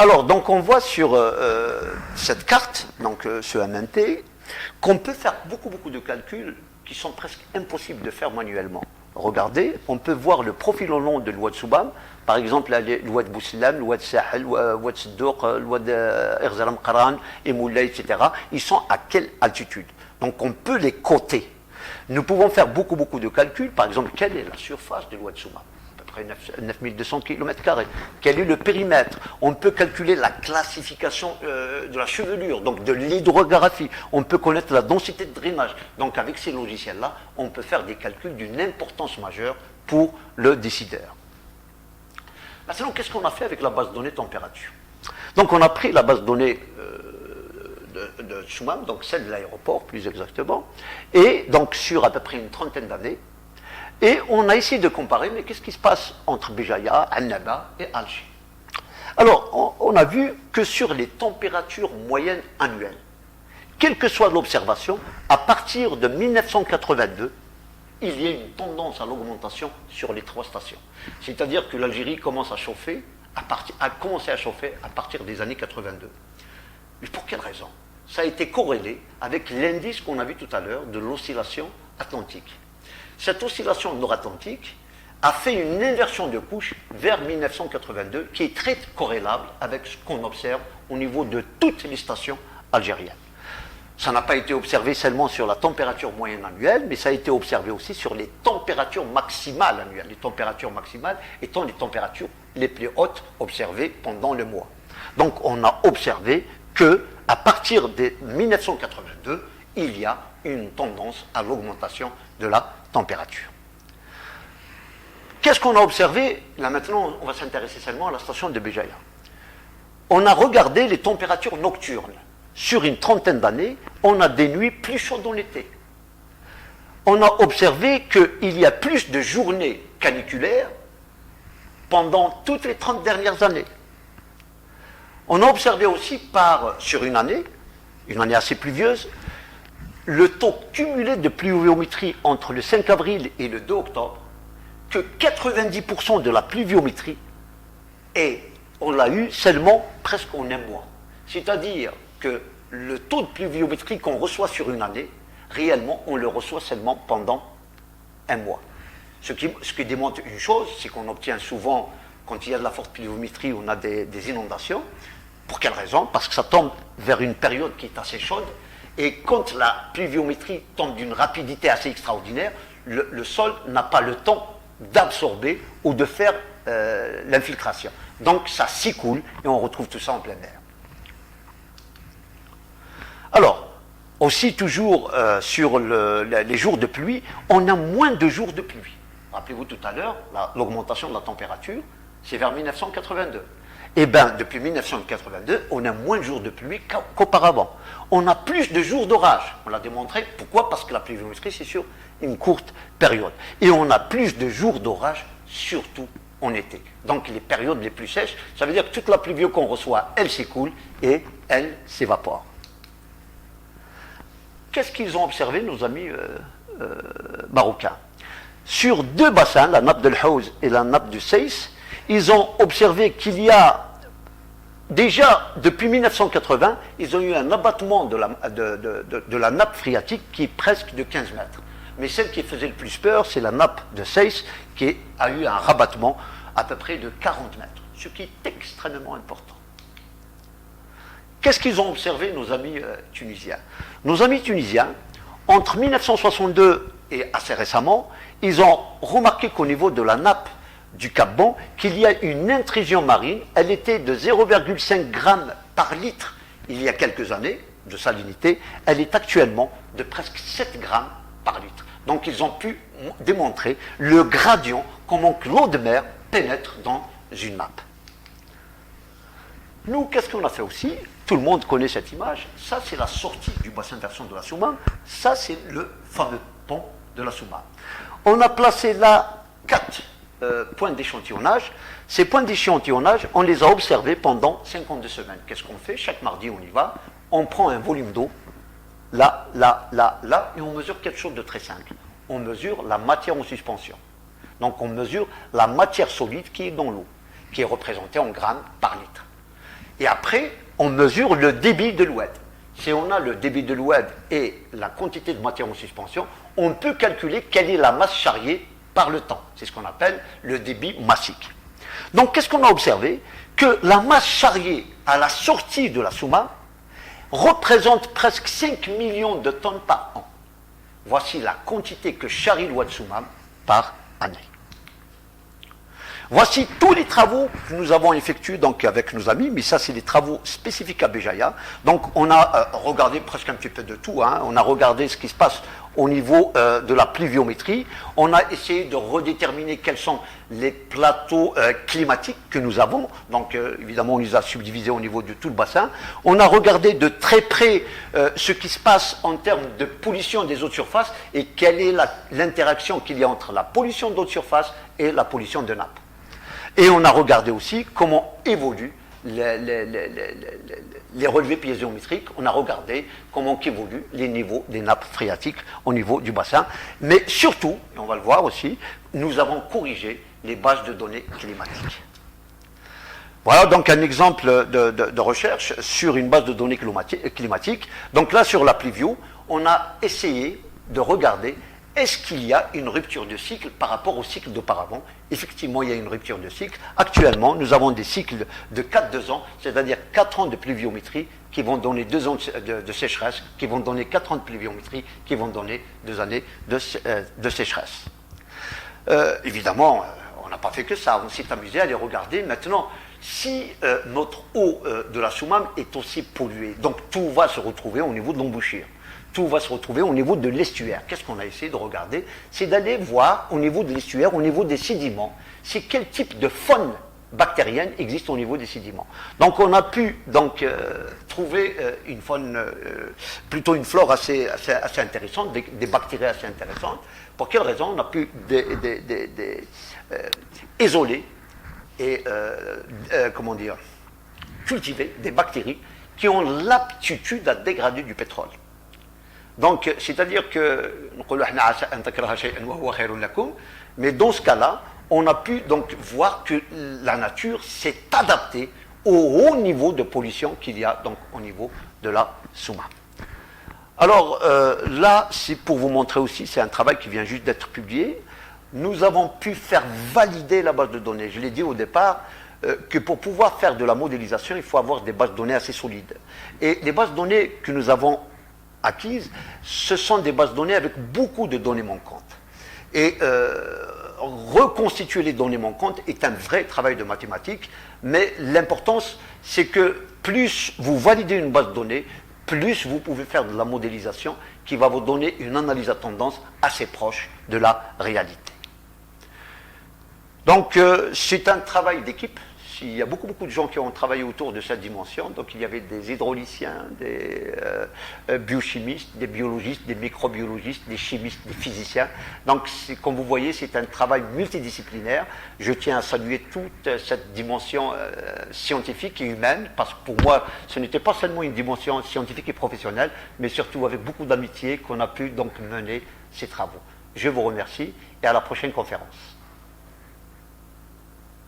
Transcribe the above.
Alors, donc on voit sur cette carte, donc ce MNT, qu'on peut faire beaucoup de calculs qui sont presque impossibles de faire manuellement. Regardez, on peut voir le profil au long de l'oued Soubam, par exemple l'oued Bousselam, l'oued Sahel, l'oued Seddouk, l'oued Erzalam Qaran, Emoula, etc. Ils sont à quelle altitude? Donc on peut les coter. Nous pouvons faire beaucoup de calculs, par exemple, quelle est la surface de l'oued Soubam? 9200 km². Quel est le périmètre? On peut calculer la classification de la chevelure, donc de l'hydrographie. On peut connaître la densité de drainage. Donc avec ces logiciels-là, on peut faire des calculs d'une importance majeure pour le décideur. Maintenant, qu'est-ce qu'on a fait avec la base de données température? Donc on a pris la base de données de Soumam, donc celle de l'aéroport plus exactement, et donc sur à peu près une trentaine d'années. Et on a essayé de comparer, mais qu'est-ce qui se passe entre Béjaïa, Annaba et Alger? Alors, on a vu que sur les températures moyennes annuelles, quelle que soit l'observation, à partir de 1982, il y a une tendance à l'augmentation sur les trois stations. C'est-à-dire que l'Algérie commence à chauffer, a commencé à chauffer à partir des années 82. Mais pour quelle raison? Ça a été corrélé avec l'indice qu'on a vu tout à l'heure de l'oscillation atlantique. Cette oscillation nord-atlantique a fait une inversion de couche vers 1982 qui est très corrélable avec ce qu'on observe au niveau de toutes les stations algériennes. Ça n'a pas été observé seulement sur la température moyenne annuelle, mais ça a été observé aussi sur les températures maximales annuelles. Les températures maximales étant les températures les plus hautes observées pendant le mois. Donc on a observé qu'à partir de 1982, il y a une tendance à l'augmentation de la température. Qu'est-ce qu'on a observé? Là maintenant, on va s'intéresser seulement à la station de Béjaïa. On a regardé les températures nocturnes. Sur une trentaine d'années, on a des nuits plus chaudes en été. On a observé qu'il y a plus de journées caniculaires pendant toutes les 30 dernières années. On a observé aussi sur une année assez pluvieuse, le taux cumulé de pluviométrie entre le 5 avril et le 2 octobre, que 90% de la pluviométrie, on l'a eu seulement presque en un mois. C'est-à-dire que le taux de pluviométrie qu'on reçoit sur une année, réellement, on le reçoit seulement pendant un mois. Ce qui démontre une chose, c'est qu'on obtient souvent, quand il y a de la forte pluviométrie, on a des inondations. Pour quelle raison? Parce que ça tombe vers une période qui est assez chaude. Et quand la pluviométrie tombe d'une rapidité assez extraordinaire, le sol n'a pas le temps d'absorber ou de faire l'infiltration. Donc ça s'écoule et on retrouve tout ça en plein air. Alors, aussi toujours sur les jours de pluie, on a moins de jours de pluie. Rappelez-vous tout à l'heure, l'augmentation de la température, c'est vers 1982. Eh bien, depuis 1982, on a moins de jours de pluie qu'auparavant. On a plus de jours d'orage. On l'a démontré. Pourquoi? Parce que la pluviométrie, c'est sur une courte période. Et on a plus de jours d'orage, surtout en été. Donc, les périodes les plus sèches, ça veut dire que toute la pluvio qu'on reçoit, elle s'écoule et elle s'évapore. Qu'est-ce qu'ils ont observé, nos amis marocains? Sur deux bassins, la nappe de l'Haouz et la nappe du Seyss, ils ont observé qu'il y a, déjà depuis 1980, ils ont eu un abattement de la nappe phréatique qui est presque de 15 mètres. Mais celle qui faisait le plus peur, c'est la nappe de Seyss qui a eu un rabattement à peu près de 40 mètres, ce qui est extrêmement important. Qu'est-ce qu'ils ont observé, nos amis tunisiens? Nos amis tunisiens, entre 1962 et assez récemment, ils ont remarqué qu'au niveau de la nappe du Cap Bon, qu'il y a une intrusion marine, elle était de 0,5 g par litre il y a quelques années de salinité, elle est actuellement de presque 7 g par litre. Donc ils ont pu démontrer le gradient, comment que l'eau de mer pénètre dans une nappe. Nous, qu'est-ce qu'on a fait aussi? Tout le monde connaît cette image. Ça, c'est la sortie du bassin de versant de la Soumam. Ça, c'est le fameux pont de la Soumam. On a placé là 4 points d'échantillonnage. Ces points d'échantillonnage, on les a observés pendant 52 semaines. Qu'est-ce qu'on fait? Chaque mardi, on y va. On prend un volume d'eau, là, là, là, là, et on mesure quelque chose de très simple. On mesure la matière en suspension. Donc, on mesure la matière solide qui est dans l'eau, qui est représentée en grammes par litre. Et après, on mesure le débit de l'oued. Si on a le débit de l'oued et la quantité de matière en suspension, on peut calculer quelle est la masse charriée par le temps. C'est ce qu'on appelle le débit massique. Donc, qu'est-ce qu'on a observé? Que la masse charriée à la sortie de la Souma représente presque 5 millions de tonnes par an. Voici la quantité que charrie l'oued Soumam par année. Voici tous les travaux que nous avons effectués donc, avec nos amis, mais ça c'est des travaux spécifiques à Béjaïa. Donc on a regardé presque un petit peu de tout, hein. On a regardé ce qui se passe au niveau de la pluviométrie, on a essayé de redéterminer quels sont les plateaux climatiques que nous avons, donc évidemment on les a subdivisés au niveau de tout le bassin, on a regardé de très près ce qui se passe en termes de pollution des eaux de surface et quelle est l'interaction qu'il y a entre la pollution d'eau de surface et la pollution de nappe. Et on a regardé aussi comment évoluent les relevés piézométriques, on a regardé comment évoluent les niveaux des nappes phréatiques au niveau du bassin. Mais surtout, et on va le voir aussi, nous avons corrigé les bases de données climatiques. Voilà donc un exemple de recherche sur une base de données climatiques. Donc là, sur la Pluvio, on a essayé de regarder est-ce qu'il y a une rupture de cycle par rapport au cycle d'auparavant. Effectivement, il y a une rupture de cycle. Actuellement, nous avons des cycles de 4-2 ans, c'est-à-dire 4 ans de pluviométrie qui vont donner 2 ans de sécheresse, qui vont donner 4 ans de pluviométrie, qui vont donner 2 années de sécheresse. Évidemment, on n'a pas fait que ça, on s'est amusé à les regarder. Maintenant, si notre eau de la Soumam est aussi polluée, donc tout va se retrouver au niveau de l'embouchure. Tout va se retrouver au niveau de l'estuaire. Qu'est-ce qu'on a essayé de regarder? C'est d'aller voir au niveau de l'estuaire, au niveau des sédiments, c'est quel type de faune bactérienne existe au niveau des sédiments. Donc on a pu donc, trouver une faune, plutôt une flore assez intéressante, des bactéries assez intéressantes. Pour quelle raison? On a pu isoler et comment dire, cultiver des bactéries qui ont l'aptitude à dégrader du pétrole. Donc, c'est-à-dire que, mais dans ce cas-là, on a pu donc voir que la nature s'est adaptée au haut niveau de pollution qu'il y a donc au niveau de la Souma. Alors là, c'est pour vous montrer aussi, c'est un travail qui vient juste d'être publié. Nous avons pu faire valider la base de données. Je l'ai dit au départ, que pour pouvoir faire de la modélisation, il faut avoir des bases de données assez solides. Et les bases de données que nous avons acquises, ce sont des bases de données avec beaucoup de données manquantes. Et reconstituer les données manquantes est un vrai travail de mathématiques, mais l'importance, c'est que plus vous validez une base de données, plus vous pouvez faire de la modélisation qui va vous donner une analyse à tendance assez proche de la réalité. Donc, c'est un travail d'équipe. Il y a beaucoup de gens qui ont travaillé autour de cette dimension. Donc il y avait des hydrauliciens, des biochimistes, des biologistes, des microbiologistes, des chimistes, des physiciens. Donc comme vous voyez, c'est un travail multidisciplinaire. Je tiens à saluer toute cette dimension scientifique et humaine, parce que pour moi, ce n'était pas seulement une dimension scientifique et professionnelle, mais surtout avec beaucoup d'amitié qu'on a pu donc mener ces travaux. Je vous remercie et à la prochaine conférence.